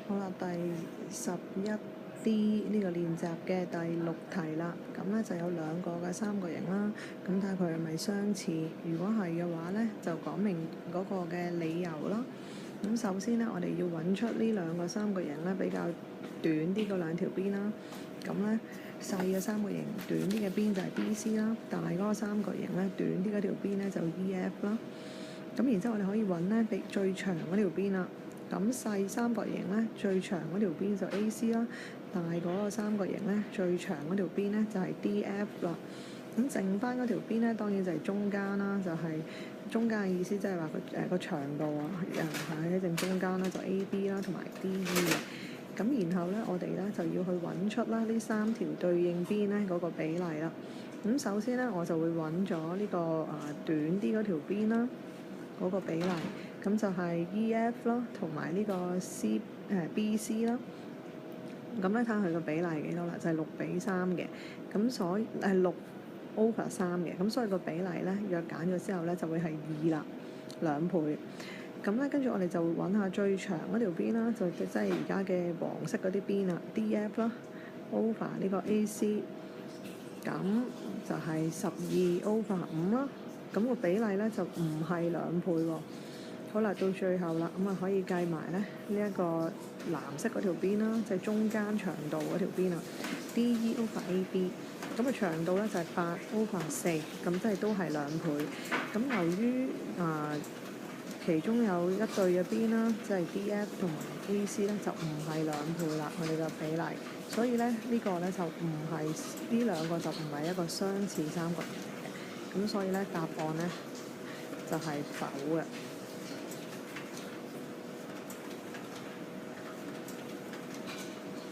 好啦，第11D 呢個練習嘅第6題啦，咁咧就有兩個嘅三角形啦，咁睇下佢係咪相似。如果係嘅話咧，就講明嗰個嘅理由啦。咁首先咧，我哋要揾出呢兩個三角形咧比較短啲嗰兩條邊啦。咁咧細嘅三角形短啲嘅邊就係 BC 啦，大嗰個三角形咧短啲嗰條邊咧就 EF 啦。咁然之後我哋可以揾咧最長嗰條邊啦。咁細三角形咧最長嗰條邊就 AC 啦，大嗰個三角形咧最長嗰條邊咧就係 DF 啦。咁剩翻嗰條邊咧當然就係中間啦，就係中間嘅意思即係話個長度啊喺正中間啦，就 AB 啦同埋 DE 嘅。咁然後咧我哋咧就要去揾出啦呢三條對應邊咧嗰個比例啦。咁首先咧我就會揾咗呢個短啲嗰條邊啦，嗰個比例，咁就係 EF 啦，同埋呢個 BC 啦。咁咧睇下佢個比例幾多啦，就係6:3嘅。咁所以6/3嘅。咁所以個比例咧，若揀咗之後咧，就會係2啦，2倍。咁咧跟住我哋就會揾下最長嗰條邊啦，就即係而家嘅黃色嗰啲邊啦 ，DF 啦，over 呢個 AC，咁就係12/5啦。咁個比例咧就唔係2倍喎。好啦，到最後啦，咁可以計埋咧呢一個藍色嗰條邊啦，就係中間長度嗰條邊啦 ，DE/AB。咁長度咧就係8/4，咁即係都係2倍。咁由於其中有一對嘅邊啦，即係 DF 同埋 AC 咧，就唔係2倍啦，我哋嘅比例。所以咧呢個咧就唔係呢兩個就唔係一個相似三角形嚟嘅。咁所以咧答案咧就係否嘅。